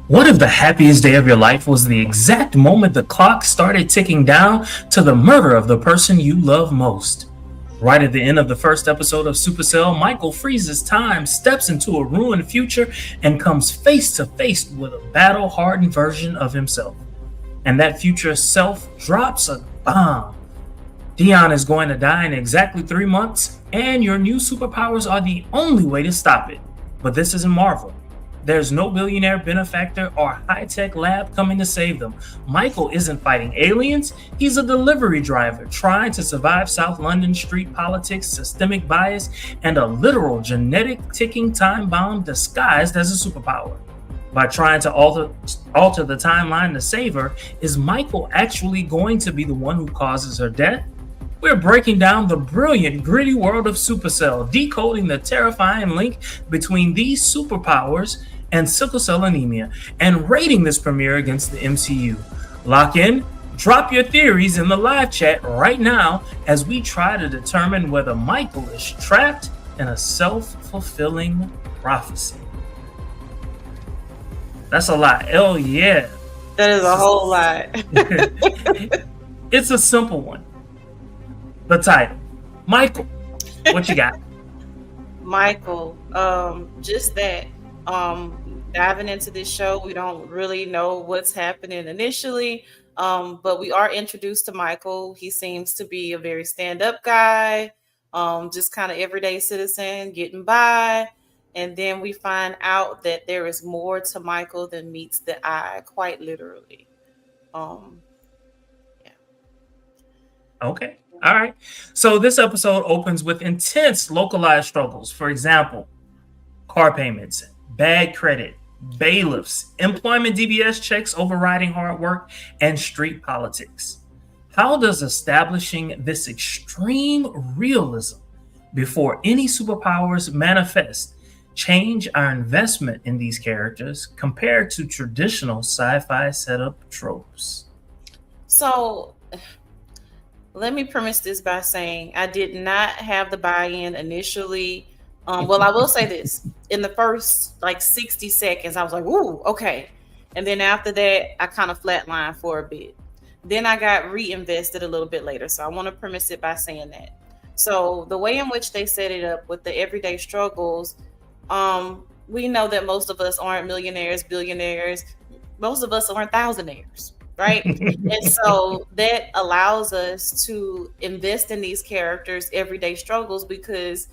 What if the happiest day of your life was the exact moment the clock started ticking down to the murder of the person you love most? Right at the end of the first episode of Supercell, Michael freezes time, steps into a ruined future, and comes face to face with a battle hardened version of himself. And that future self drops a bomb. Dion is going to die in exactly 3 months, and your new superpowers are the only way to stop it. But this isn't Marvel. There's no billionaire benefactor or high-tech lab coming to save them. Michael isn't fighting aliens. He's a delivery driver trying to survive South London street politics, systemic bias, and a literal genetic ticking time bomb disguised as a superpower. By trying to alter the timeline to save her, is Michael actually going to be the one who causes her death? We're breaking down the brilliant, gritty world of Supercell, decoding the terrifying link between these superpowers and sickle cell anemia, and rating this premiere against the MCU. Lock in, drop your theories in the live chat right now as we try to determine whether Michael is trapped in a self-fulfilling prophecy. That's a lot. Hell yeah. That is a whole lot. It's a simple one. The title. Michael, what you got? Michael, just that. Diving into this show, we don't really know what's happening initially, but we are introduced to Michael. He seems to be a very stand-up guy, just kind of everyday citizen getting by. And then we find out that there is more to Michael than meets the eye, quite literally. Yeah. Okay. All right. So this episode opens with intense localized struggles. For example, car payments, bad credit, bailiffs, employment DBS checks overriding hard work, and street politics. How does establishing this extreme realism before any superpowers manifest change our investment in these characters compared to traditional sci-fi setup tropes? So let me premise this by saying I did not have the buy-in initially. Well, I will say this. In the first 60 seconds, I was like, ooh, okay. And then after that, I kind of flatlined for a bit. Then I got reinvested a little bit later. So I want to premise it by saying that. So the way in which they set it up with the everyday struggles, we know that most of us aren't millionaires, billionaires. Most of us aren't thousandaires, right? And so that allows us to invest in these characters' everyday struggles because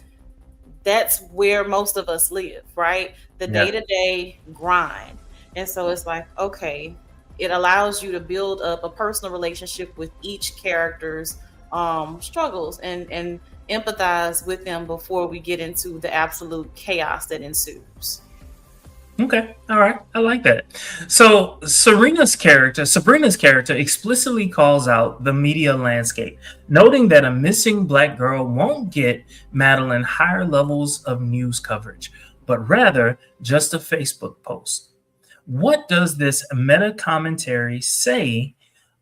that's where most of us live, right? The day-to-day grind. And so it's like, okay, it allows you to build up a personal relationship with each character's struggles and empathize with them before we get into the absolute chaos that ensues. Okay. All right. I like that. So Sabrina's character explicitly calls out the media landscape, noting that a missing Black girl won't get Madeline higher levels of news coverage, but rather just a Facebook post. What does this meta commentary say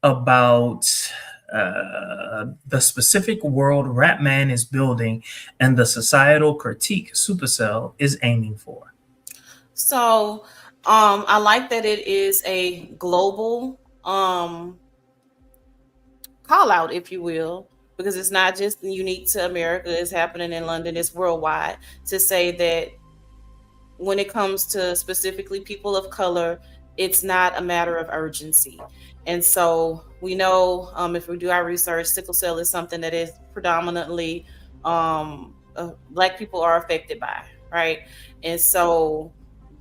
about the specific world Rapman is building and the societal critique Supercell is aiming for? So I like that it is a global call out, if you will, because it's not just unique to America. It's happening in London. It's worldwide, to say that when it comes to specifically people of color, it's not a matter of urgency. And so we know, if we do our research, sickle cell is something that is predominantly Black people are affected by, right? And so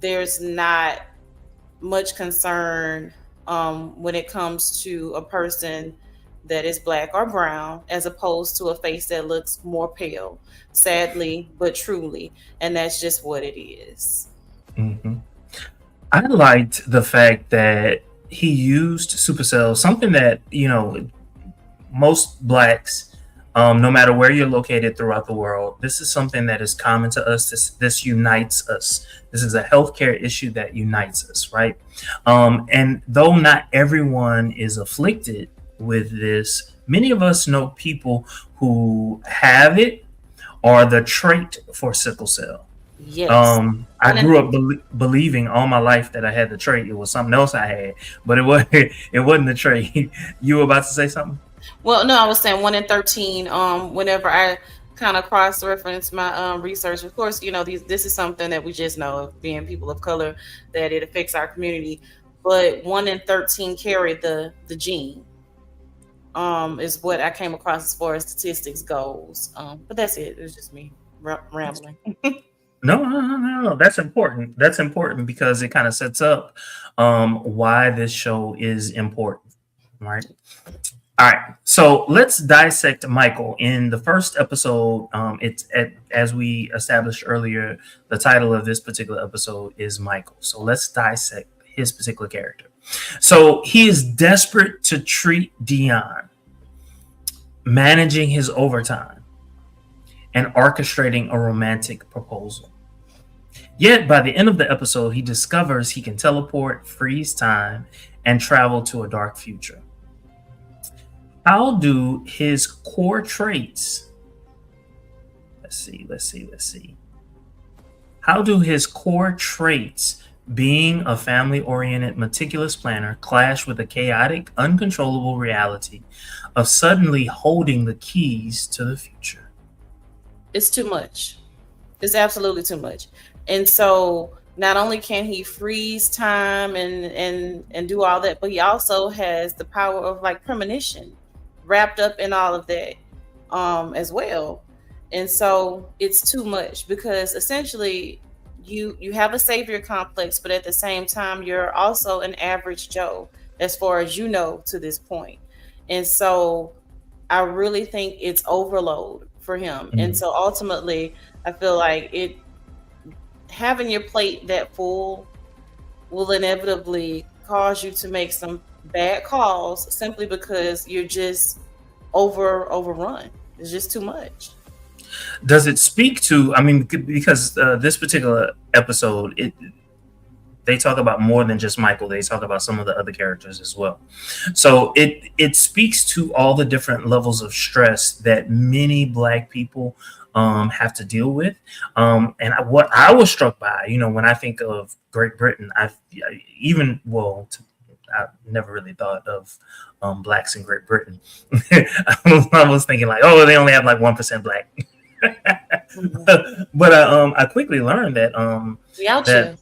there's not much concern when it comes to a person that is Black or brown, as opposed to a face that looks more pale, sadly, but truly. And that's just what it is. Mm-hmm. I liked the fact that he used Supercell, something that, most Blacks, no matter where you're located throughout the world, this is something that is common to us. This unites us. This is a healthcare issue that unites us, right? And though not everyone is afflicted with this, many of us know people who have it or the trait for sickle cell. Yes. I One in grew up believing all my life that I had the trait. It was something else I had, but it was it wasn't the trait. You were about to say something? Well, no, I was saying 1 in 13. Whenever I kind of cross reference my research, of course, this is something that we just know of being people of color that it affects our community. But 1 in 13 carry the gene. Is what I came across as far as statistics goes. But that's it. It was just me rambling. No. That's important. That's important because it kind of sets up why this show is important, right? All right, so let's dissect Michael. In the first episode, as we established earlier, the title of this particular episode is Michael. So let's dissect his particular character. So he is desperate to treat Dion, managing his overtime, and orchestrating a romantic proposal. Yet by the end of the episode, he discovers he can teleport, freeze time, and travel to a dark future. How do his core traits, let's see. How do his core traits, being a family-oriented, meticulous planner, clash with the chaotic, uncontrollable reality of suddenly holding the keys to the future? It's too much. It's absolutely too much. And so not only can he freeze time and do all that, but he also has the power of like premonition wrapped up in all of that as well. And so it's too much because essentially you have a savior complex, but at the same time you're also an average Joe as far as you know to this point. And so I really think it's overload for him. Mm-hmm. And so ultimately I feel like having your plate that full will inevitably cause you to make some bad calls simply because you're just overrun. It's just too much. Does it speak to, I mean, because this particular episode, they talk about more than just Michael. They talk about some of the other characters as well. So it speaks to all the different levels of stress that many Black people have to deal with. What I was struck by, when I think of Great Britain, I never really thought of Blacks in Great Britain. I was thinking like, oh, they only have like 1% Black. But I quickly learned that we out here.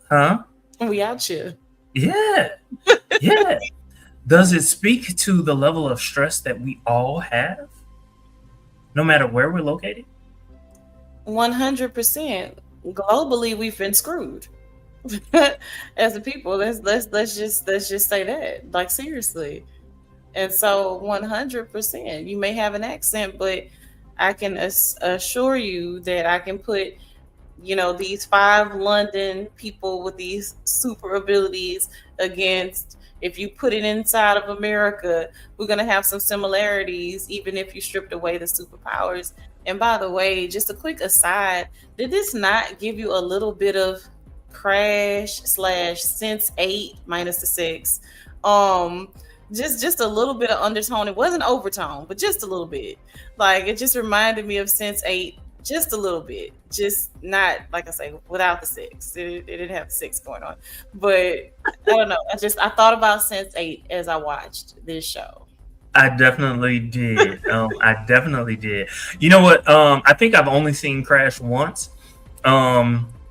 Huh? We out here. Yeah. Yeah. Does it speak to the level of stress that we all have, no matter where we're located? 100%. Globally, we've been screwed as a people. Let's just say that, like, seriously. And so 100%, you may have an accent, but I can assure you that I can put these 5 London people with these super abilities against, if you put it inside of America, we're going to have some similarities, even if you stripped away the superpowers. And by the way, just a quick aside, did this not give you a little bit of Crash / Sense8 minus the 6? Just a little bit of undertone. It wasn't overtone, but just a little bit. Like, it just reminded me of Sense8 just a little bit. Just not, like I say, without the 6. It didn't have the 6 going on. But I don't know. I thought about Sense8 as I watched this show. I definitely did. I definitely did. You know what? I think I've only seen Crash once.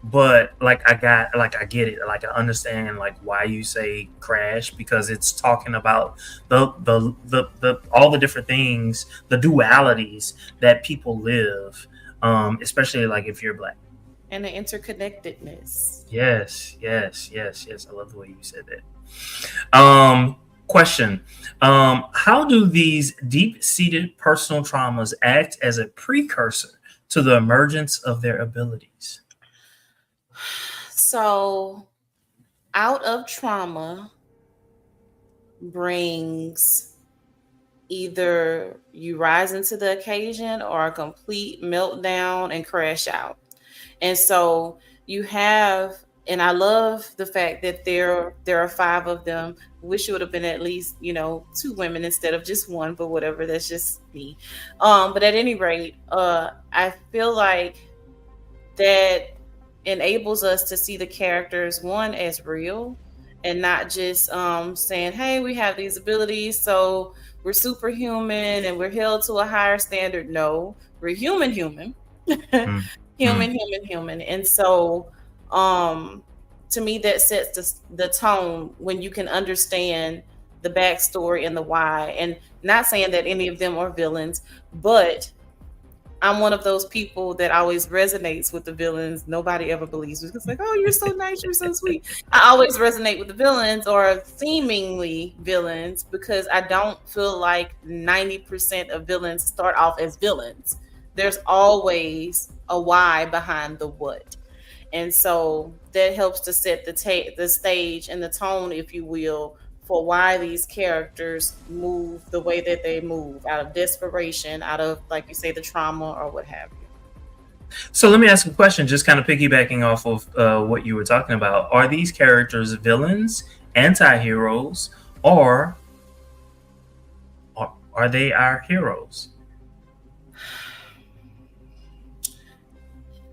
But I get it. Like, I understand like why you say crash, because it's talking about the all the different things, the dualities that people live, especially like if you're Black. And the interconnectedness. Yes. I love the way you said that. Question. How do these deep-seated personal traumas act as a precursor to the emergence of their abilities? So, out of trauma brings either you rise into the occasion or a complete meltdown and crash out. And so you have, and I love the fact that there are 5 of them. Wish it would have been at least 2 women instead of just 1, but whatever, that's just me. But at any rate, I feel like that enables us to see the characters one as real and not just saying, hey, we have these abilities, so we're superhuman and we're held to a higher standard. No, we're human, Mm, mm. human. And so to me, that sets the tone when you can understand the backstory and the why. And not saying that any of them are villains, but I'm one of those people that always resonates with the villains. Nobody ever believes me. It's like, oh, you're so nice, you're so sweet. I always resonate with the villains or seemingly villains because I don't feel like 90% of villains start off as villains. There's always a why behind the what. And so that helps to set the stage and the tone, if you will, for why these characters move the way that they move out of desperation, out of, like you say, the trauma or what have you. So let me ask a question, just kind of piggybacking off of what you were talking about. Are these characters villains, anti-heroes, or are they our heroes?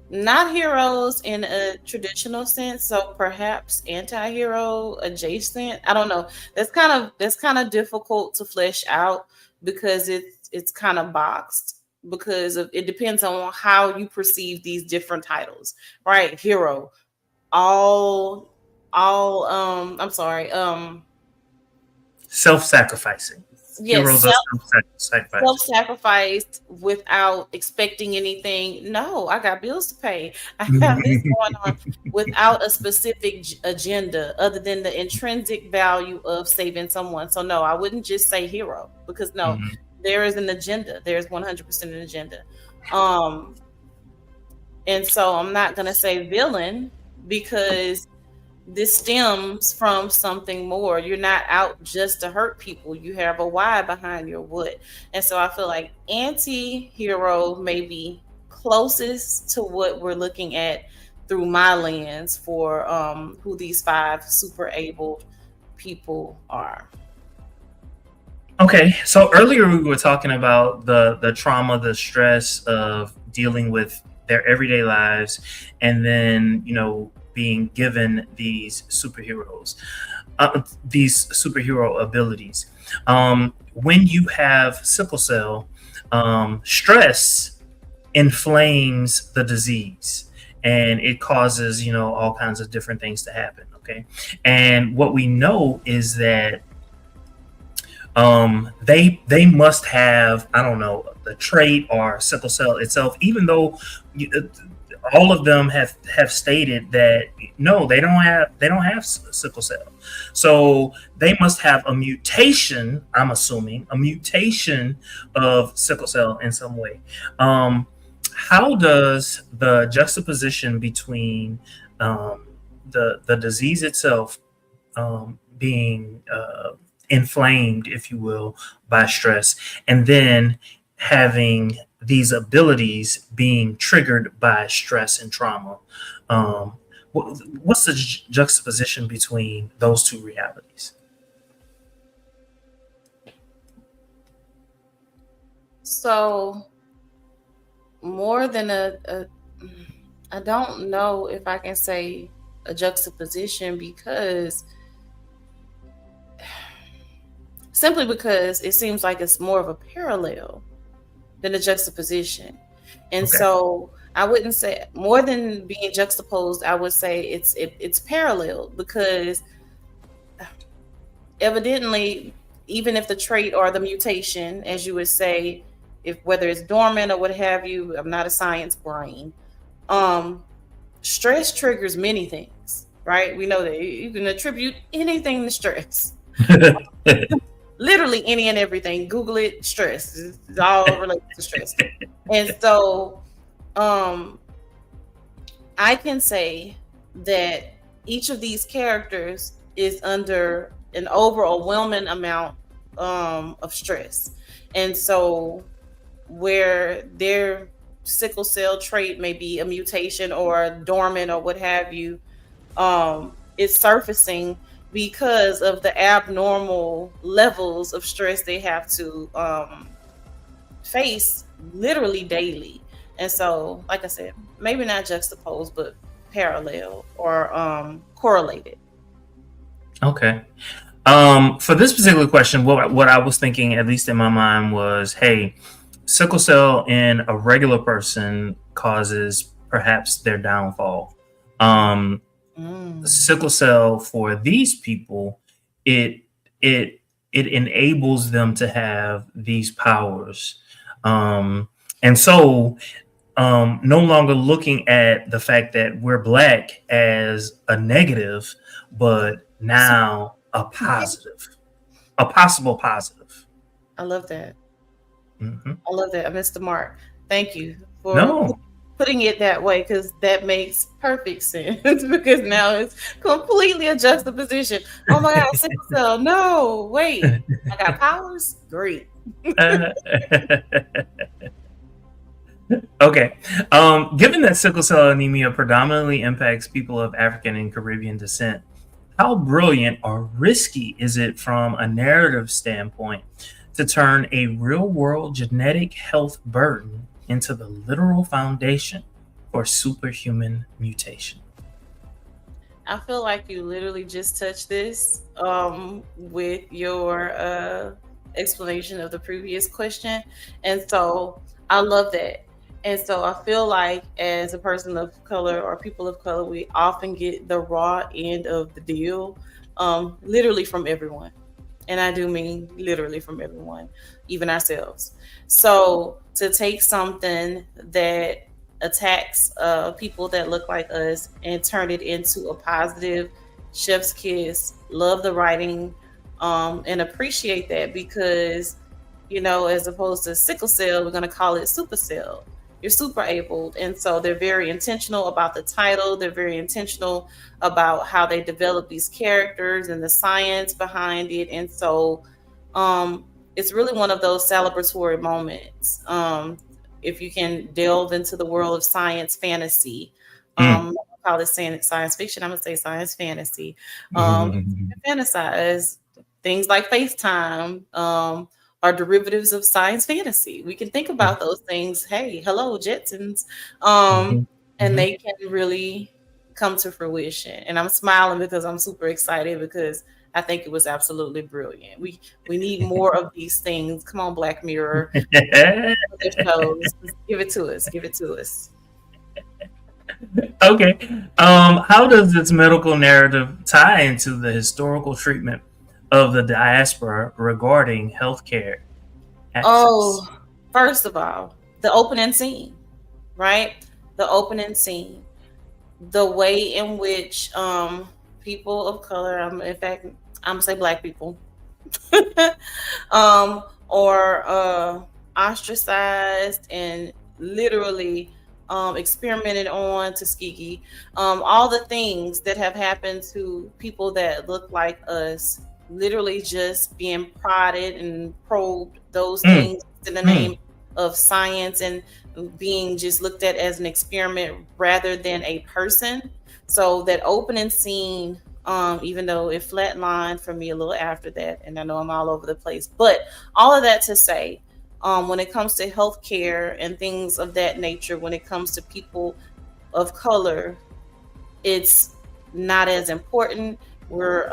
Not heroes in a traditional sense, so perhaps anti-hero adjacent. I don't know. That's kind of difficult to flesh out because it's kind of boxed because it depends on how you perceive these different titles, right? Hero, all I'm sorry, Self-sacrificing. yes, Heroes are self-sacrificing. self-sacrificed without expecting anything. No, I got bills to pay. I have this going on without a specific agenda other than the intrinsic value of saving someone. So no, I wouldn't just say hero because no, Mhm. there is an agenda. There's 100% an agenda. Um, and so I'm not going to say villain because this stems from something more. You're not out just to hurt people. You have a why behind your what. And so I feel like anti-hero may be closest to what we're looking at through my lens for who these 5 super abled people are. Okay, so earlier we were talking about the trauma, the stress of dealing with their everyday lives, and then being given these superhero abilities. When you have sickle cell, stress inflames the disease, and it causes all kinds of different things to happen. Okay, and what we know is that they must have, I don't know, the trait or sickle cell itself, even though all of them have stated that no, they don't have sickle cell. So they must have a mutation, I'm assuming a mutation of sickle cell in some way. How does the juxtaposition between the disease itself being inflamed, if you will, by stress, and then having these abilities being triggered by stress and trauma. What's the juxtaposition between those two realities? So more than I don't know if I can say a juxtaposition because simply because it seems like it's more of a parallel than a juxtaposition. And Okay. so I wouldn't say more than being juxtaposed, I would say it's parallel because evidently, even if the trait or the mutation, as you would say, if whether it's dormant or what have you, I'm not a science brain. Stress triggers many things, right? We know that you can attribute anything to stress. Literally any and everything. Google it, stress. It's all related to stress. And so I can say that each of these characters is under an overwhelming amount of stress. And so where their sickle cell trait may be a mutation or dormant or what have you, it's surfacing because of the abnormal levels of stress they have to face literally daily. And so, like I said, maybe not juxtaposed, but parallel or correlated. Okay. For this particular question, what I was thinking, at least in my mind, was, hey, sickle cell in a regular person causes perhaps their downfall. Um, Sickle cell for these people, it it it enables them to have these powers, and so no longer looking at the fact that we're black as a negative, but now a positive, a possible positive. I love that. Mm-hmm. I love that. I missed the mark. Thank you for No. putting it that way, because that makes perfect sense. Because now it's completely a juxtaposition. Oh my God, sickle cell. No, wait. I got powers? Great. Okay. Given that sickle cell anemia predominantly impacts people of African and Caribbean descent, how brilliant or risky is it from a narrative standpoint to turn a real world genetic health burden into the literal foundation for superhuman mutation? I feel like you literally just touched this with your explanation of the previous question. And so I love that. And so I feel like as a person of color or people of color, we often get the raw end of the deal, literally from everyone. And I do mean literally from everyone, even ourselves. So to take something that attacks people that look like us and turn it into a positive chef's kiss, love the writing, and appreciate that, because, as opposed to sickle cell, we're going to call it supercell. You're super abled. And so they're very intentional about the title. They're very intentional about how they develop these characters and the science behind it. And so it's really one of those celebratory moments. If you can delve into the world of science fantasy, I call it science fiction. I'm going to say science fantasy. Fantasize things like FaceTime, are derivatives of science fantasy. We can think about those things. Hey, hello, Jetsons. And they can really come to fruition. And I'm smiling because I'm super excited, because I think it was absolutely brilliant. We need more of these things. Come on, Black Mirror. Shows. Give it to us. Give it to us. Okay. How does its medical narrative tie into the historical treatment of the diaspora regarding healthcare access? Oh, first of all, the opening scene, right? The opening scene, the way in which people of color, in fact, I'm gonna say Black people, or ostracized and literally experimented on, Tuskegee, all the things that have happened to people that look like us, literally just being prodded and probed, those things in the name of science, and being just looked at as an experiment rather than a person. So that opening scene, even though it flatlined for me a little after that, and I know I'm all over the place, but all of that to say, when it comes to healthcare and things of that nature, when it comes to people of color, it's not as important. We're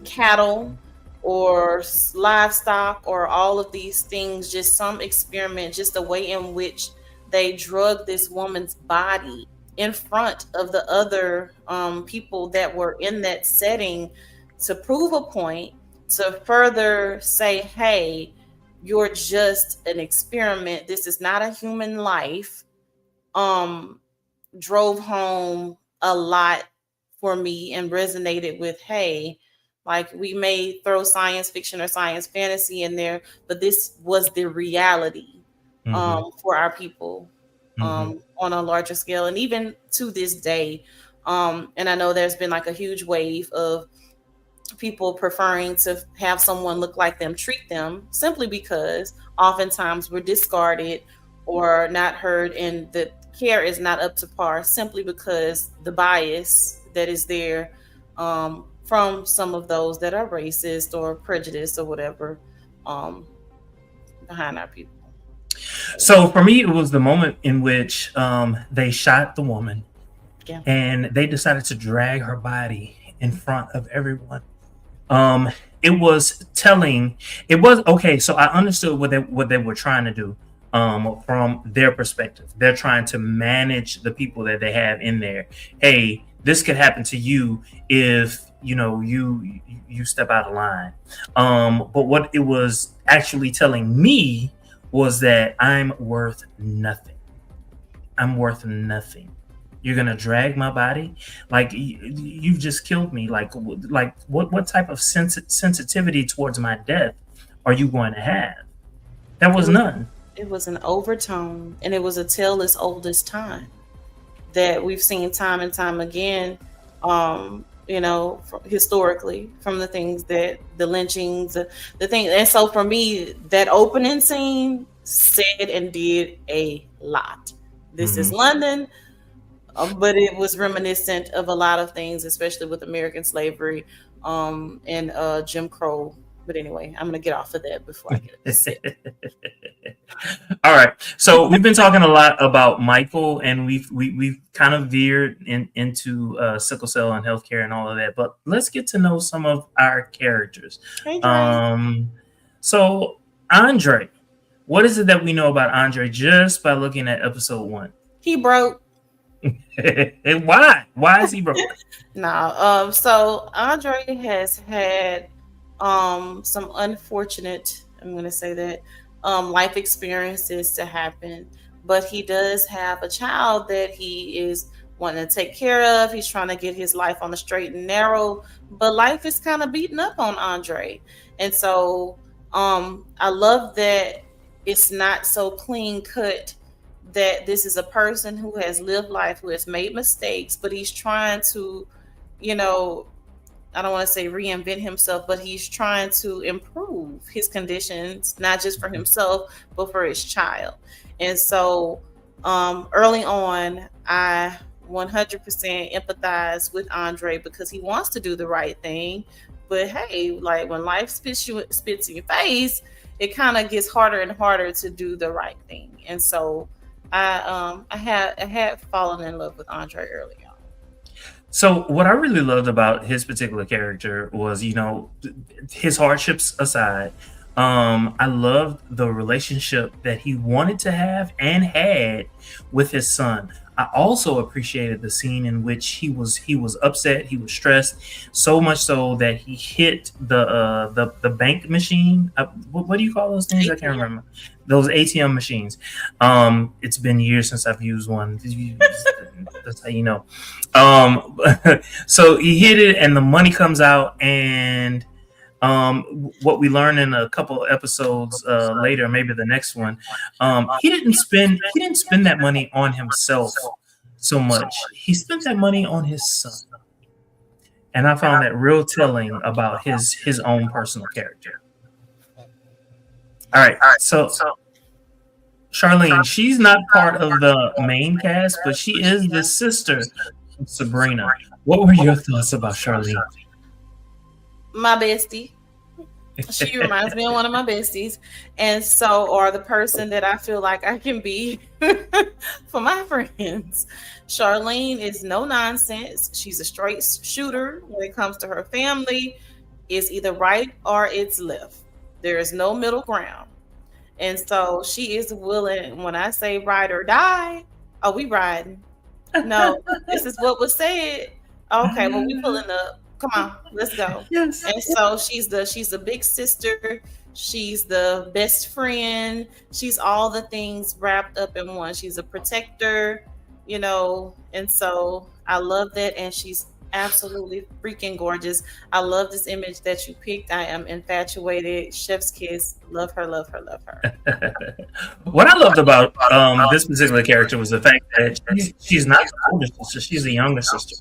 cattle or livestock or all of these things, just some experiment, just the way in which they drug this woman's body in front of the other people that were in that setting to prove a point, to further say, hey, you're just an experiment. This is not a human life. Drove home a lot for me and resonated with, hey, like, we may throw science fiction or science fantasy in there, but this was the reality for our people on a larger scale. And even to this day, and I know there's been like a huge wave of people preferring to have someone look like them treat them, simply because oftentimes we're discarded or not heard, and the care is not up to par, simply because the bias that is there from some of those that are racist or prejudiced or whatever behind our people. So for me, it was the moment in which they shot the woman Yeah. and they decided to drag her body in front of everyone. Um, it was telling. It was okay. So I understood what they were trying to do. From their perspective, they're trying to manage the people that they have in there. Hey, this could happen to you if you step out of line. But what it was actually telling me was that I'm worth nothing. I'm worth nothing. You're gonna drag my body, like you've just killed me. Like what type of sensitivity towards my death are you going to have? That It was was none. it was an overtone, and it was a tale as old as time that we've seen time and time again. Historically, from the things that the lynchings, the thing, and so for me, that opening scene said and did a lot. This is Mhm. London, but it was reminiscent of a lot of things, especially with American slavery, and Jim Crow. But anyway, I'm gonna get off of that before I get upset. All right. So we've been talking a lot about Michael, and we've kind of veered into sickle cell and healthcare and all of that. But let's get to know some of our characters. Hey, Dre. Um, so Andre, what is it that we know about Andre just by looking at episode one? He broke. And why? Why is he broke? Now, so Andre has had some unfortunate, I'm gonna say that, life experiences to happen, but he does have a child that he is wanting to take care of. He's trying to get his life on the straight and narrow, but life is kind of beating up on Andre. And so I love that it's not so clean cut, that this is a person who has lived life, who has made mistakes, but he's trying to, you know, I don't want to say reinvent himself, but he's trying to improve his conditions, not just for himself, but for his child. And so early on, I 100% empathize with Andre because he wants to do the right thing. But hey, like when life spits in your face, it kind of gets harder and harder to do the right thing. And so I had fallen in love with Andre early on. So what I really loved about his particular character was, his hardships aside, I loved the relationship that he wanted to have and had with his son. I also appreciated the scene in which he was upset, he was stressed, so much so that he hit the bank machine. What do you call those things? I can't ATM. remember. Those ATM machines. It's been years since I've used one. That's how you know. Um, so he hit it, and the money comes out, and what we learn in a couple episodes later, maybe the next one, he didn't spend that money on himself so much. He spent that money on his son, and I found that real telling about his own personal character. All right, so Charlene, she's not part of the main cast, but she is the sister of Sabrina. What were your thoughts about Charlene? My bestie. She reminds me of one of my besties. And so, or the person that I feel like I can be for my friends. Charlene is no nonsense. She's a straight shooter when it comes to her family. It's either right or it's left. There is no middle ground. And so she is willing, when I say ride or die, are we riding? No, this is what was said. Okay, well, we pulling up. Come on, let's go. Yes. And so she's the big sister, she's the best friend, she's all the things wrapped up in one. She's a protector, and so I love that, and she's absolutely freaking gorgeous. I love this image that you picked. I am infatuated. Chef's kiss. Love her, love her, love her. What I loved about this particular character was the fact that she's not the older sister; she's the younger sister.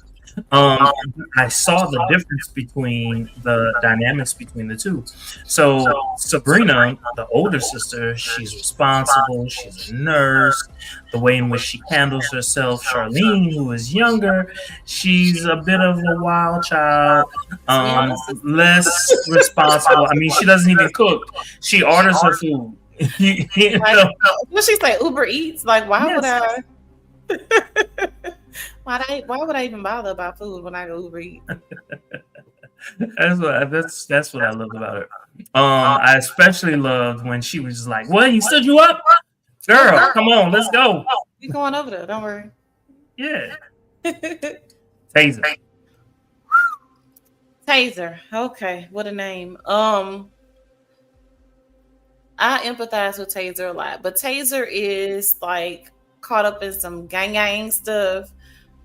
Um, I saw the difference between the dynamics between the two. So Sabrina, the older sister, she's responsible, she's a nurse, the way in which she handles herself. Charlene, who is younger, she's a bit of a wild child, less responsible. I mean, she doesn't even cook. She orders her food. Like, what she say? Uber Eats? Like, why would Yes, I? Why would I even bother about food when I go Uber Eats? that's what I loved about it. I especially loved when she was just like, "What? He stood you up, Oh, girl? Come on, let's go." we going over there. Don't worry. Yeah, Taser. Taser. Okay, what a name. I empathize with Taser a lot, but Taser is like caught up in some gang stuff.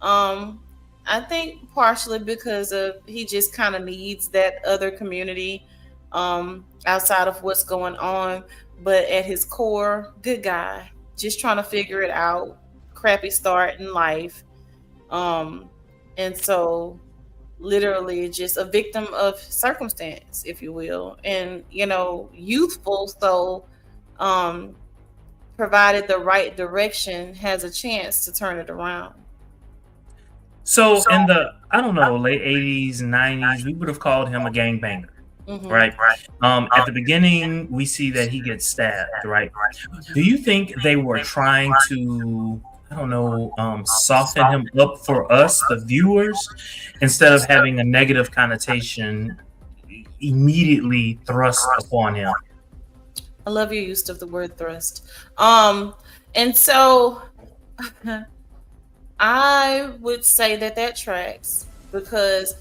Um, I think partially because of he just kind of needs that other community outside of what's going on. But at his core, good guy, just trying to figure it out. Crappy start in life, um, and so literally just a victim of circumstance, if you will, and youthful. So, um, provided the right direction, has a chance to turn it around. So in the I don't know late 80s and 90s, we would have called him a gangbanger, Hmm. right? At the beginning, we see that he gets stabbed, right? Do you think they were trying to, I don't know, soften him up for us, the viewers, instead of having a negative connotation immediately thrust upon him? I love your use of the word thrust. And so I would say that tracks because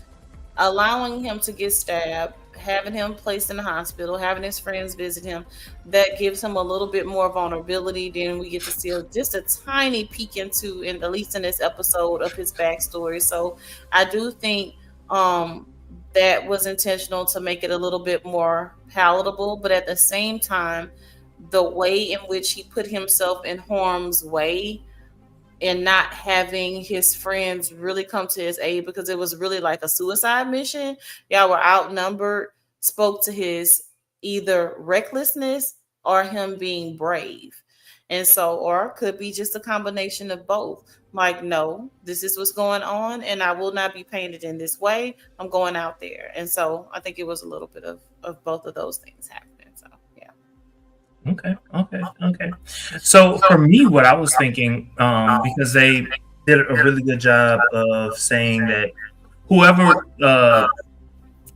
allowing him to get stabbed, having him placed in the hospital, having his friends visit him, that gives him a little bit more vulnerability. Then we get to see just a tiny peek into, in at least in this episode, of his backstory. So I do think that was intentional to make it a little bit more palatable, but at the same time, the way in which he put himself in harm's way and not having his friends really come to his aid because it was really like a suicide mission. Y'all were outnumbered, spoke to his either recklessness or him being brave. And so, or could be just a combination of both. Like, no, this is what's going on, and I will not be painted in this way. I'm going out there. And so I think it was a little bit of both of those things happening. So, yeah. Okay. So for me, what I was thinking, because they did a really good job of saying that whoever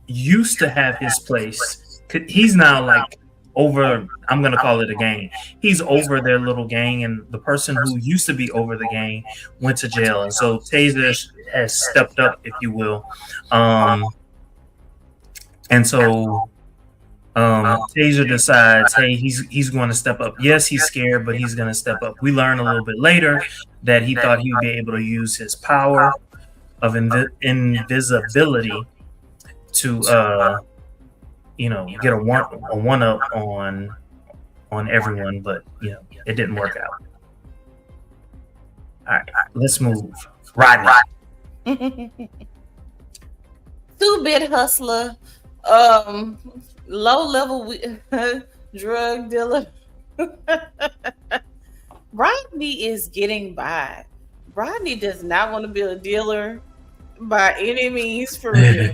used to have his place, he's now like over. I'm gonna call it a gang. He's over their little gang, and the person who used to be over the gang went to jail, and so Taser has stepped up, if you will, and so. Taser decides, hey, he's going to step up. Yes, he's scared, but he's going to step up. We learn a little bit later that he thought he would be able to use his power of invisibility to, get a one up on everyone, but it didn't work out. All right, let's move. Rodney. 2-bit hustler, low level drug dealer. Rodney is getting by. Rodney does not want to be a dealer by any means, for real.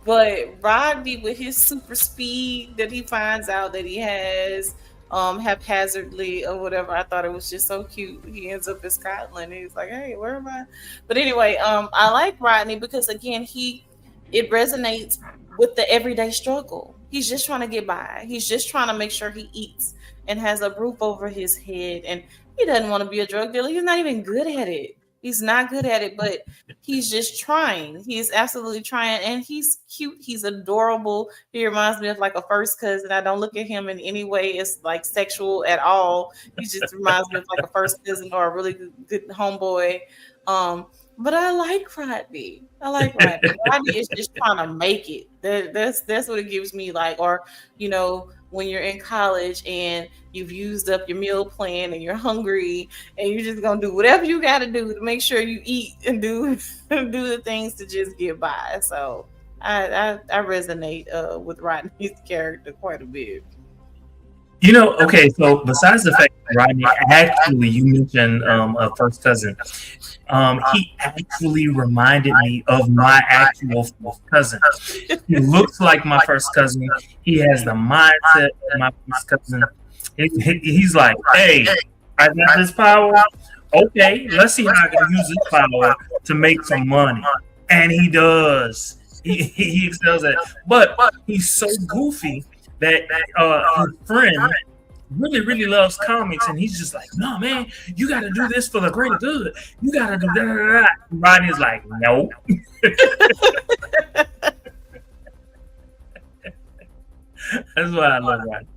But Rodney, with his super speed that he finds out that he has, haphazardly or whatever, I thought it was just so cute. He ends up in Scotland. And he's like, "Hey, where am I?" But anyway, I like Rodney because again, it resonates with the everyday struggle. He's just trying to get by. He's just trying to make sure he eats and has a roof over his head. And he doesn't want to be a drug dealer. He's not even good at it. He's not good at it, but he's just trying. He's absolutely trying. And he's cute. He's adorable. He reminds me of like a first cousin. I don't look at him in any way as like sexual at all. He just reminds me of like a first cousin or a really good homeboy. But I like Rodney. Rodney is just trying to make it. That's what it gives me. Like, or when you're in college and you've used up your meal plan and you're hungry and you're just gonna do whatever you got to do to make sure you eat and do the things to just get by. So I resonate with Rodney's character quite a bit. Okay, so besides the fact that Rodney, actually, you mentioned a first cousin. He actually reminded me of my actual first cousin. He looks like my first cousin. He has the mindset of my first cousin. He's like, hey, I got this power. Okay, let's see how I can use this power to make some money. And he does. He excels at it. But he's so goofy that his friend really, really loves comics, and he's just like, no, man, you got to do this for the greater good. You got to do that. Rodney's like, no. That's why I love Rodney.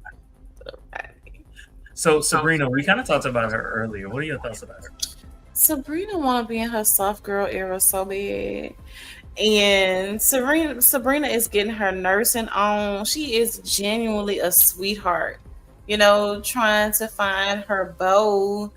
So, Sabrina, we kind of talked about her earlier. What are your thoughts about her? Sabrina want to be in her soft girl era so bad. And Sabrina is getting her nursing on. She is genuinely a sweetheart, trying to find her beau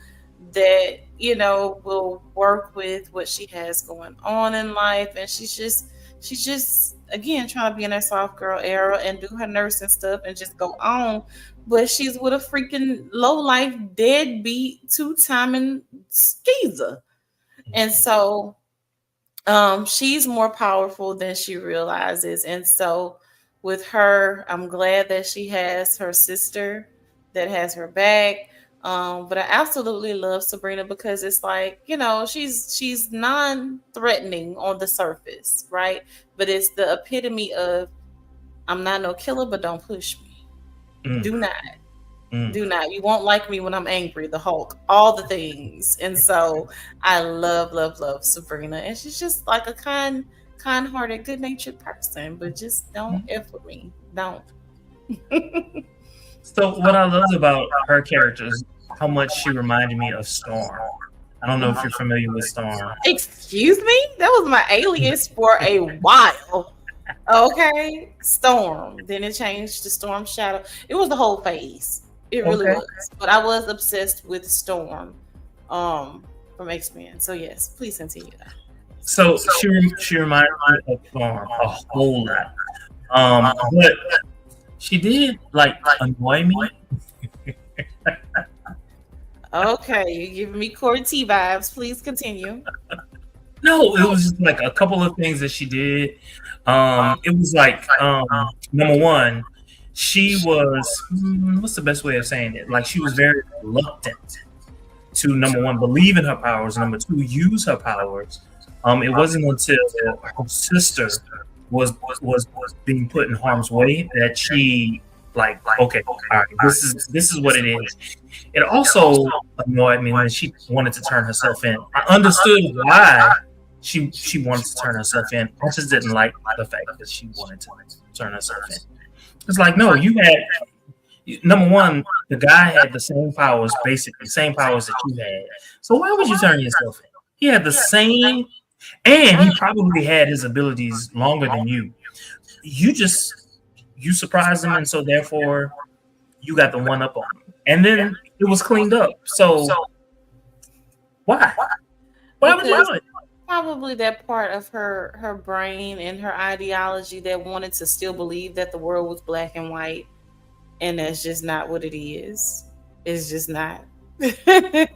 that, will work with what she has going on in life. And she's just again trying to be in her soft girl era and do her nursing stuff and just go on. But she's with a freaking low life deadbeat 2-timing skeezer. And so she's more powerful than she realizes. And so with her, I'm glad that she has her sister that has her back. But I absolutely love Sabrina because it's like, she's non-threatening on the surface, right? But it's the epitome of, I'm not no killer, but don't push me. Do not. Do not. You won't like me when I'm angry, the Hulk, all the things. And so I love, love, love Sabrina. And she's just like a kind-hearted, good-natured person. But just don't F with me. Don't. So what I love about her character is how much she reminded me of Storm. I don't know if you're familiar with Storm. Excuse me? That was my alias for a while. Okay. Storm. Then it changed to Storm Shadow. It was the whole phase. It really was. But I was obsessed with Storm from X-Men. So yes, please continue that. So she reminded me of Storm a whole lot. But she did annoy me. Okay, you're giving me Corey T vibes. Please continue. No, it was just like a couple of things that she did. It was like number one, she was what's the best way of saying it? Like she was very reluctant to number one believe in her powers, number two use her powers. It wasn't until her sister was being put in harm's way that she okay, all right, this is what it is. It also annoyed me when she wanted to turn herself in. I understood why she wanted to turn herself in. I just didn't like the fact that she wanted to turn herself in. It's like, no, you had number one, the guy had the same powers, basically same powers that you had. So why would you turn yourself in? He had the same, and he probably had his abilities longer than you. You surprised him, and so therefore you got the one up on him. And then it was cleaned up. So why? Why would you do it? Probably that part of her brain and her ideology that wanted to still believe that the world was black and white, and that's just not what it is. It's just not. It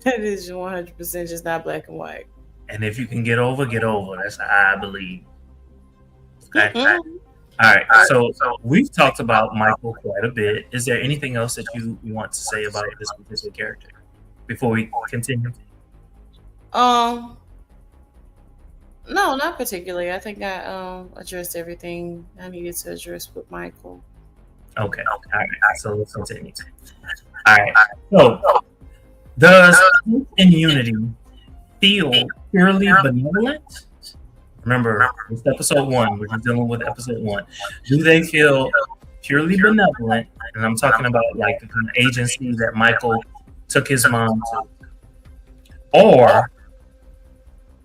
is 100% just not black and white. And if you can get over, get over. That's how I believe. Okay. All right. So we've talked about Michael quite a bit. Is there anything else that you want to say about this particular character before we continue? No, not particularly. I think I addressed everything I needed to address with Michael. Okay. All right. So let's continue. All right. So does immunity feel purely benevolent? Remember, it's episode 1. We're dealing with episode 1. Do they feel purely benevolent? And I'm talking about like the kind of agency that Michael took his mom to. Or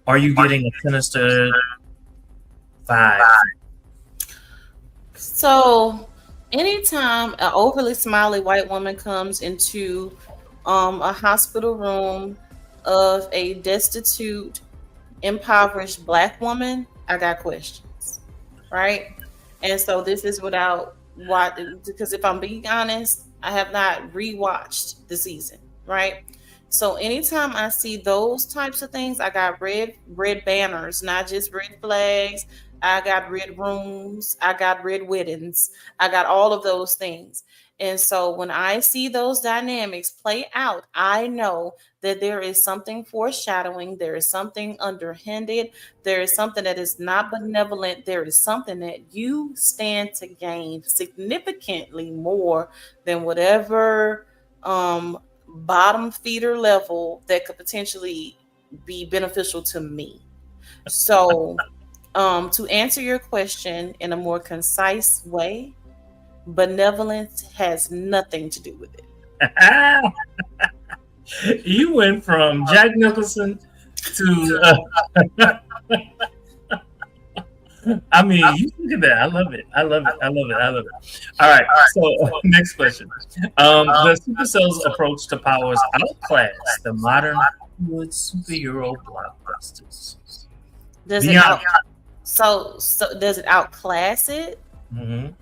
are you getting a sinister vibe? So anytime an overly smiley white woman comes into a hospital room of a destitute, impoverished black woman, I got questions, right? And so this is without why, because if I'm being honest, I have not rewatched the season, right? So anytime I see those types of things, I got red banners, not just red flags. I got red rooms, I got red weddings, I got all of those things. And so when I see those dynamics play out, I know that there is something foreshadowing, there is something underhanded, there is something that is not benevolent, there is something that you stand to gain significantly more than whatever bottom feeder level that could potentially be beneficial to me. So, to answer your question in a more concise way, benevolence has nothing to do with it. You went from Jack Nicholson to I mean, you look at that. I love it. I love it. I love it. I love it. All right. So next question. The Supercell's approach to powers outclass the modern Hollywood superhero blockbusters. Does it Beyond. out so does it outclass it? Mhm.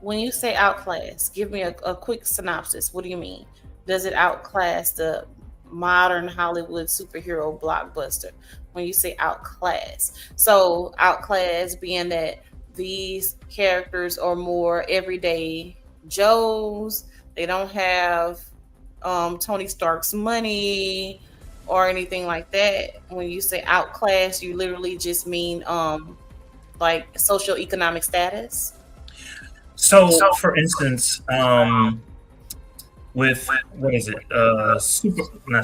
When you say outclass, give me a quick synopsis. What do you mean? Does it outclass the modern Hollywood superhero blockbuster? When you say outclass, so outclass being that these characters are more everyday Joes. They don't have Tony Stark's money or anything like that. When you say outclass, you literally just mean like socioeconomic status. So, for instance, with what is it? Not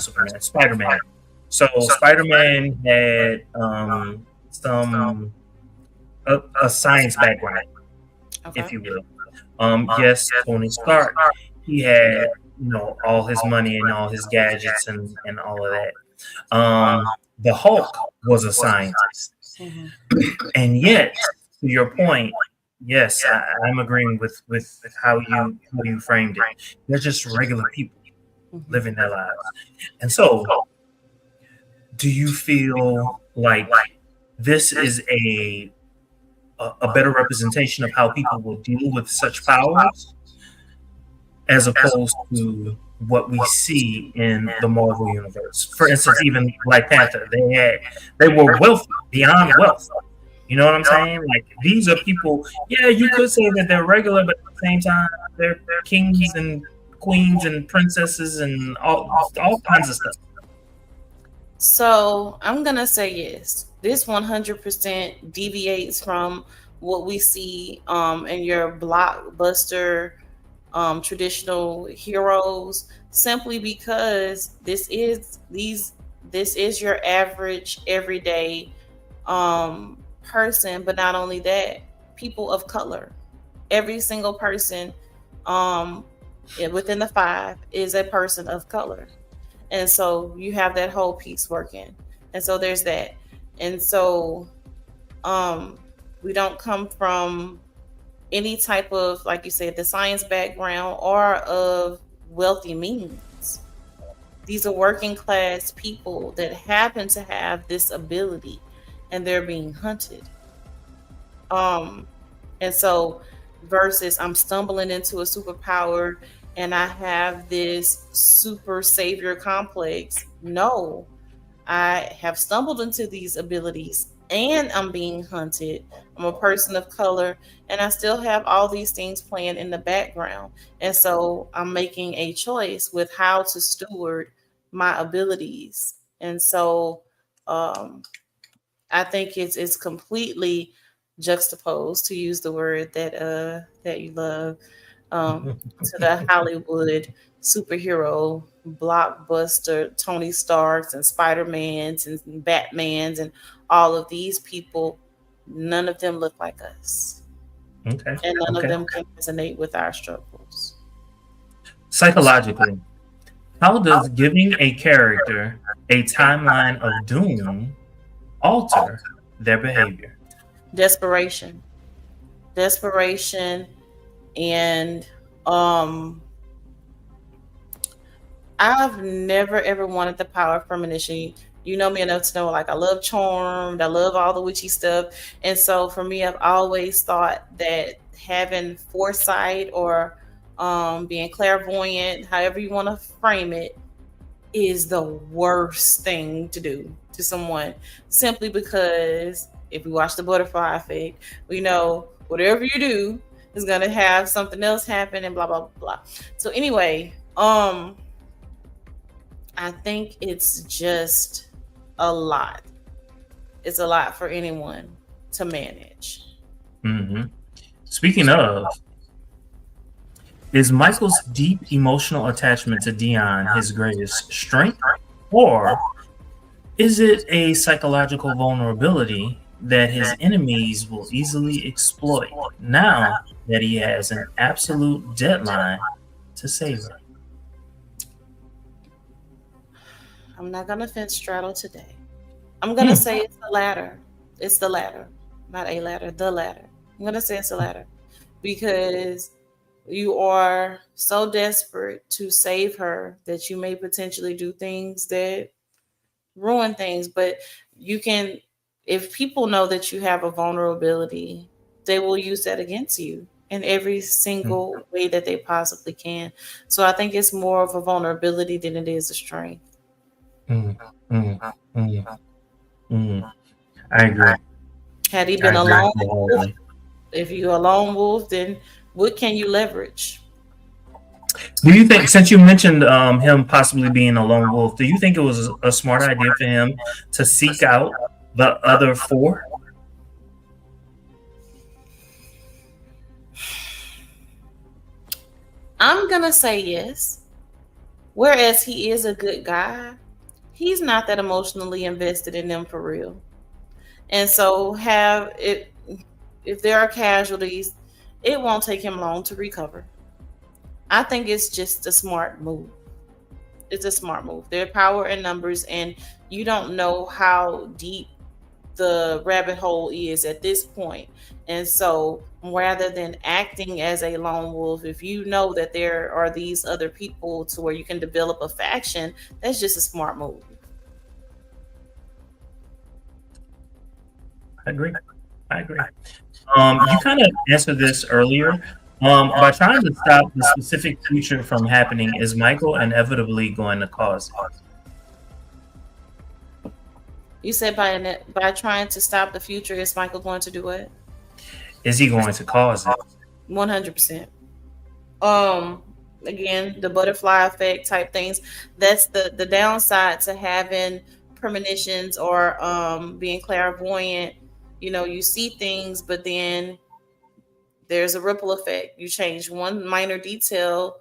Superman, Spider Man. So Spider Man had some a science background, Okay. if you will. Yes, Tony Stark, he had all his money and all his gadgets and all of that. The Hulk was a scientist, Mhm. and yet, to your point, yes, I'm agreeing with how you framed it. They're just regular people Mhm. living their lives, and so do you feel like this is a better representation of how people will deal with such powers as opposed to what we see in the Marvel universe? For instance, even Black Panther, they were wealthy beyond wealth. You know what I'm saying? Like these are people. Yeah, you could say that they're regular, but at the same time, they're kings and queens and princesses and all kinds of stuff. So I'm gonna say yes. This 100% deviates from what we see in your blockbuster traditional heroes, simply because this is your average everyday person. But not only that, people of color. Every single person um, within the five is a person of color. And so you have that whole piece working. And so there's that. And so um, we don't come from any type of, like you said, the science background or of wealthy means. These are working class people that happen to have this ability and they're being hunted. Um, and so versus I'm stumbling into a superpower and I have this super savior complex. No, I have stumbled into these abilities and I'm being hunted. I'm a person of color and I still have all these things playing in the background. And so I'm making a choice with how to steward my abilities. And so um, I think it's completely juxtaposed, to use the word that you love, to the Hollywood superhero blockbuster Tony Starks and Spider-Mans and Batmans and all of these people. None of them look like us, Okay. and none of Okay. them can resonate with our struggles. Psychologically, how does giving a character a timeline of doom alter their behavior? Desperation, desperation, and um I've never ever wanted the power of premonition. You know me enough to know, like, I love Charmed, I love all the witchy stuff. And so for me, I've always thought that having foresight or being clairvoyant, however you want to frame it, is the worst thing to do to someone, simply because if we watch the butterfly effect, we know whatever you do is going to have something else happen and blah blah blah. So anyway, I think it's just a lot. It's a lot for anyone to manage. Mm-hmm. Speaking of, is Michael's deep emotional attachment to Dion his greatest strength, or is it a psychological vulnerability that his enemies will easily exploit now that he has an absolute deadline to save her? I'm not going to fence straddle today. I'm going to say it's the latter. It's the latter. Not a ladder, the latter. I'm going to say it's the latter. Because you are so desperate to save her that you may potentially do things that ruin things. But you can, if people know that you have a vulnerability, they will use that against you in every single way that they possibly can. So I think it's more of a vulnerability than it is a strength. I agree. Had he been a lone wolf, if you're a lone wolf, then what can you leverage? Do you think, since you mentioned him possibly being a lone wolf, do you think it was a smart idea for him to seek out the other four? I'm going to say yes. Whereas he is a good guy, he's not that emotionally invested in them for real. And so if there are casualties, it won't take him long to recover. I think it's just a smart move. It's a smart move. There's power in numbers, and you don't know how deep the rabbit hole is at this point. And so rather than acting as a lone wolf, if you know that there are these other people to where you can develop a faction, that's just a smart move. I agree. You kind of answered this earlier. By trying to stop the specific future from happening, is Michael inevitably going to cause it? You said by trying to stop the future, is Michael going to do what? Is he going to cause it? 100%. Again, the butterfly effect type things. That's the downside to having premonitions or being clairvoyant. You know, you see things, but then there's a ripple effect. You change one minor detail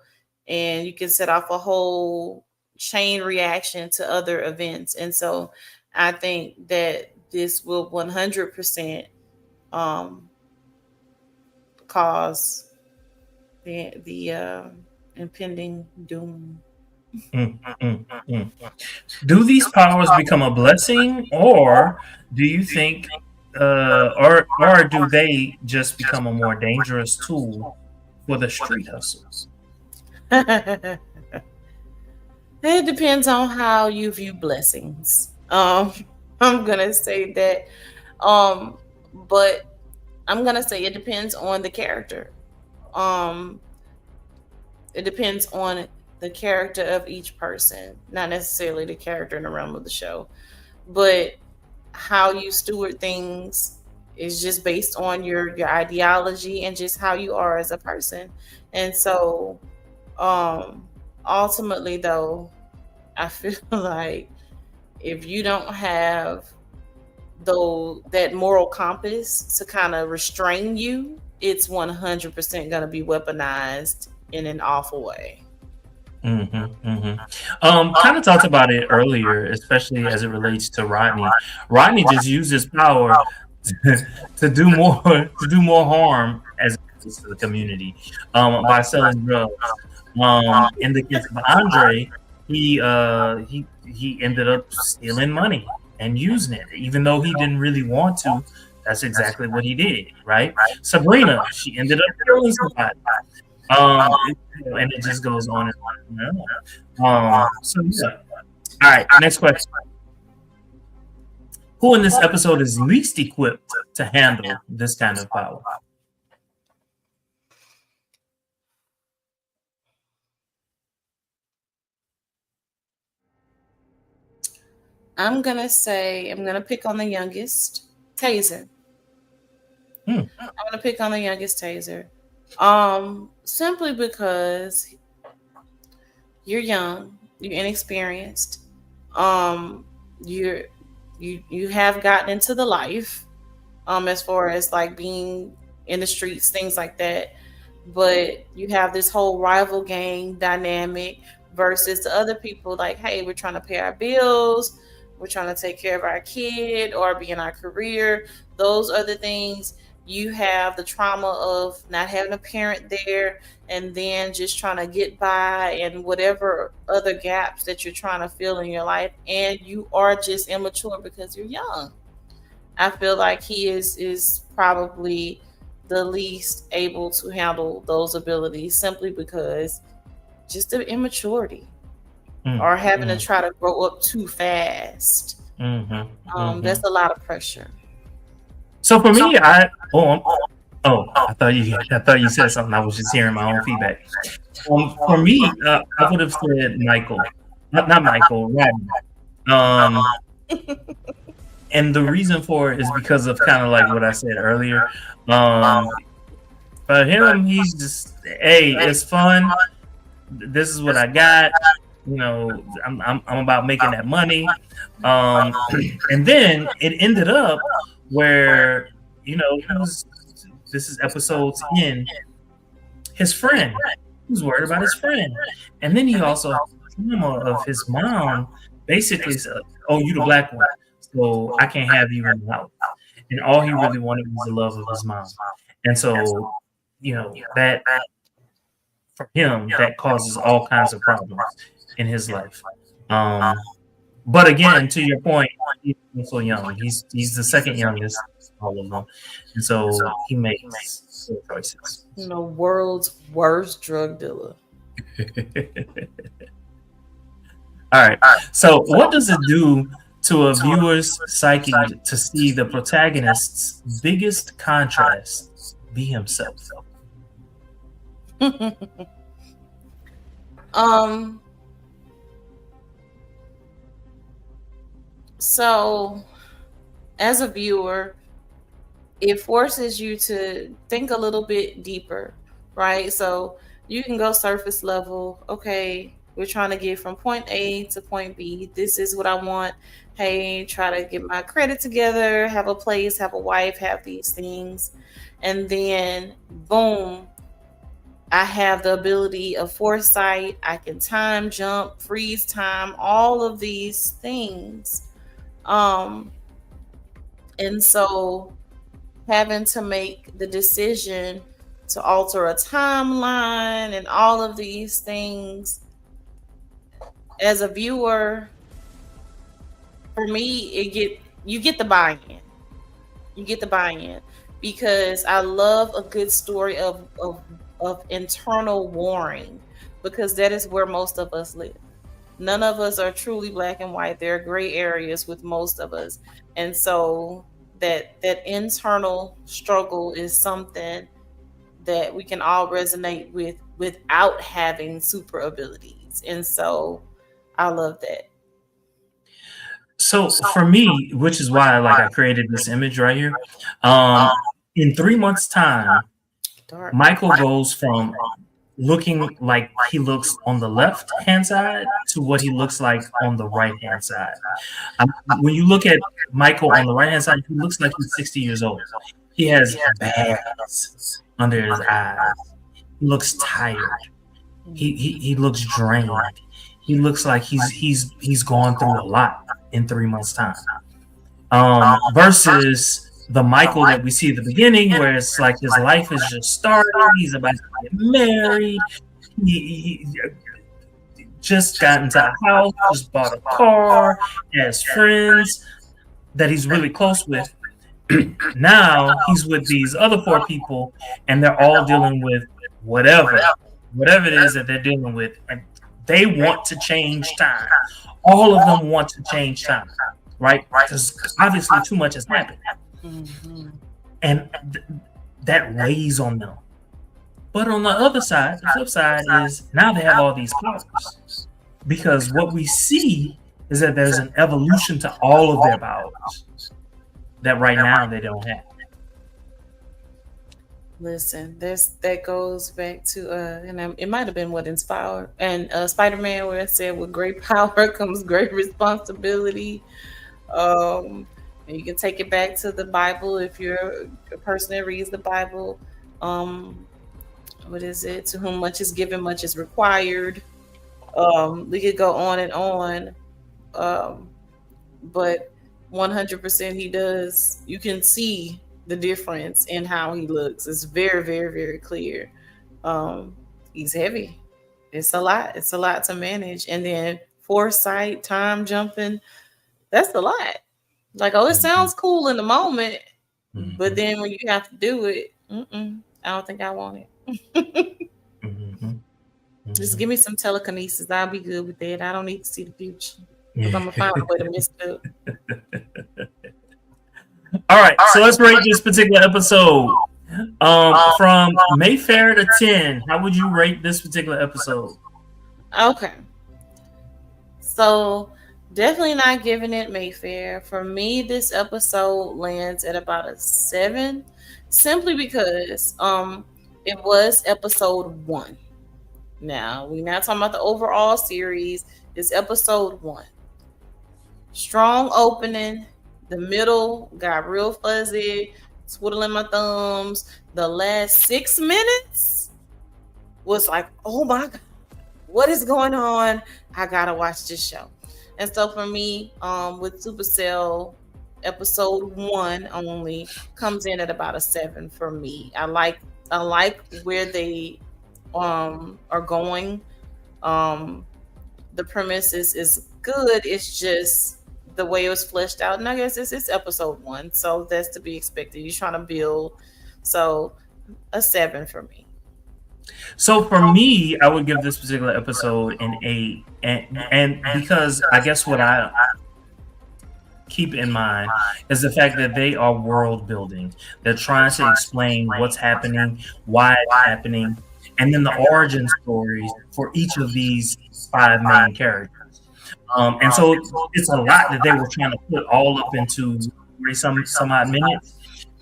and you can set off a whole chain reaction to other events. And so I think that this will 100% cause the impending doom. Do these powers become a blessing, or do you think or do they just become a more dangerous tool for the street hustles? It depends on how you view blessings. I'm gonna say that, but I'm gonna say it depends on the character. It depends on the character of each person, not necessarily the character in the realm of the show, but how you steward things is just based on your ideology and just how you are as a person. And so ultimately though, I feel like if you don't have that moral compass to kind of restrain you, it's 100% going to be weaponized in an awful way. Kind of talked about it earlier, especially as it relates to Rodney. Rodney just used his power to do more harm as it relates to the community by selling drugs. In the case of Andre, he ended up stealing money and using it, even though he didn't really want to. That's exactly what he did, right? Sabrina, she ended up killing somebody. And it just goes on and on and on. So yeah. All right, next question. Who in this episode is least equipped to handle this kind of power? I'm gonna pick on the youngest, Taser. I'm gonna pick on the youngest, Taser. Simply because you're young, you're inexperienced, you have gotten into the life, as far as like being in the streets, things like that. But you have this whole rival gang dynamic versus the other people like, hey, we're trying to pay our bills, we're trying to take care of our kid or be in our career. Those are the things. You have the trauma of not having a parent there and then just trying to get by and whatever other gaps that you're trying to fill in your life. And you are just immature because you're young. I feel like he is probably the least able to handle those abilities simply because just the immaturity or having to try to grow up too fast. That's a lot of pressure. So for me, I thought you said something. I was just hearing my own feedback. For me, I would have said Michael, not Michael, Rapman. And the reason for it is because of kind of like what I said earlier. For him, he's just, hey, it's fun. This is what I got. You know, I'm about making that money. And then it ended up where, you know, this is episodes in, his friend. He was worried about his friend. And then he also has trauma of his mom basically said, oh, you the black one, so I can't have you in the house. And all he really wanted was the love of his mom. And so, you know, that for him, that causes all kinds of problems in his life. But again, to your point, he's so young. He's the second youngest of all of them, and so he makes good choices. The world's worst drug dealer. All right. So, what does it do to a viewer's psyche to see the protagonist's biggest contrast be himself? So, as a viewer, it forces you to think a little bit deeper, right? So, you can go surface level. Okay, we're trying to get from point A to point B. This is what I want. Hey, try to get my credit together, have a place, have a wife, have these things. And then, boom, I have the ability of foresight. I can time jump, freeze time, all of these things. And so having to make the decision to alter a timeline and all of these things as a viewer, for me, you get the buy-in. You get the buy-in because I love a good story of internal warring, because that is where most of us live. None of us are truly black and white. There are gray areas with most of us. And so that internal struggle is something that we can all resonate with without having super abilities. And so I love that. So for me, which is why I created this image right here. In 3 months' time, Michael goes from looking like he looks on the left hand side to what he looks like on the right hand side. When you look at Michael on the right hand side, he looks like he's 60 years old. He has bags under his eyes. He looks tired. He looks drained. He looks like he's gone through a lot in 3 months' time. Versus the Michael that we see at the beginning, where it's like his life is just starting. He's about to get married. He just got into a house, just bought a car, has friends that he's really close with. Now he's with these other 4 people, and they're all dealing with whatever it is that they're dealing with. And they want to change time. All of them want to change time. right? Because obviously too much has happened. Mm-hmm. And that weighs on them. But on the other side, the flip side is now they have all these powers. Because what we see is that there's an evolution to all of their powers that right now they don't have. Listen, that goes back to it might have been what inspired and Spider-Man, where it said, "With great power comes great responsibility." And you can take it back to the Bible if you're a person that reads the Bible. What is it? To whom much is given, much is required. We could go on and on, but 100% he does. You can see the difference in how he looks. It's very, very, very clear. He's heavy. It's a lot. It's a lot to manage. And then foresight, time jumping, that's a lot. Like, oh, it sounds cool in the moment, but then when you have to do it, I don't think I want it. Just give me some telekinesis. I'll be good with that. I don't need to see the future. Because I'm going to find a way to mess it up. All right, so let's rate this particular episode. From Mayfair to 10, how would you rate this particular episode? Okay. So, definitely not giving it Mayfair. For me, this episode lands at about a 7, simply because it was episode 1. Now, we're not talking about the overall series. It's episode 1. Strong opening. The middle got real fuzzy, twiddling my thumbs. The last 6 minutes was like, oh my God, what is going on? I gotta watch this show. And so for me, with Supercell, episode 1 only comes in at about a 7 for me. I like where they are going. The premise is good. It's just the way it was fleshed out. And I guess it's episode 1, so that's to be expected. You're trying to build. So a 7 for me. So for me, I would give this particular episode an 8. And because I guess what I keep in mind is the fact that they are world building. They're trying to explain what's happening, why it's happening, and then the origin stories for each of these 5 main characters. And so it's a lot that they were trying to put all up into some odd minutes.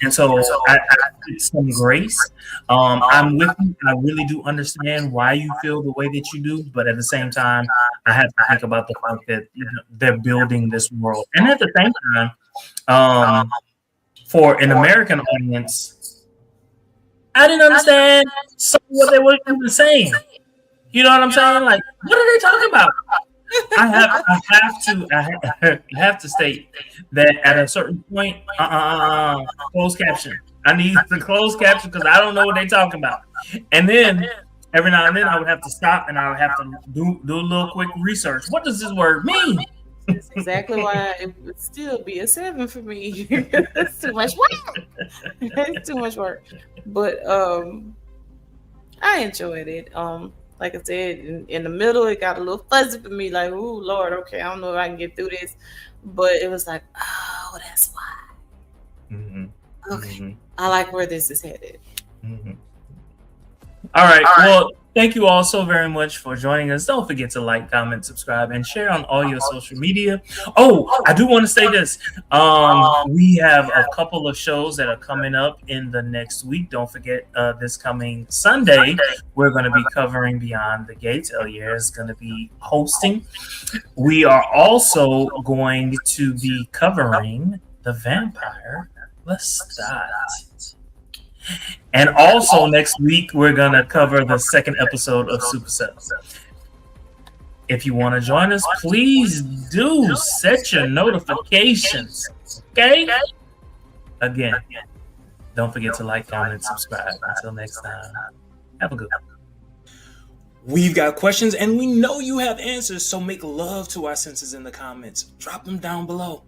And so I give some grace. I'm with you. I really do understand why you feel the way that you do, but at the same time, I have to think about the fact that they're building this world. And at the same time, for an American audience, I didn't understand some of what they were even saying. You know what I'm saying? Like, what are they talking about? I have to state that at a certain point, closed caption. I need the closed caption because I don't know what they're talking about. And then every now and then I would have to stop and I would have to do a little quick research. What does this word mean? That's exactly why it would still be a 7 for me. That's too much work. It's too much work. But I enjoyed it. Like I said, in the middle, it got a little fuzzy for me. Like, oh, Lord, okay, I don't know if I can get through this. But it was like, oh, that's why. Okay, I like where this is headed. All right. Well, thank you all so very much for joining us. Don't forget to like, comment, subscribe, and share on all your social media. Oh, I do want to say this. We have a couple of shows that are coming up in the next week. Don't forget this coming Sunday, we're going to be covering Beyond the Gates. Elier is going to be hosting. We are also going to be covering The Vampire Lestat. And also next week, we're going to cover the 2nd episode of Supacell. If you want to join us, please do set your notifications. Okay? Again, don't forget to like, comment, subscribe. Until next time, have a good one. We've got questions and we know you have answers, so make love to our senses in the comments. Drop them down below.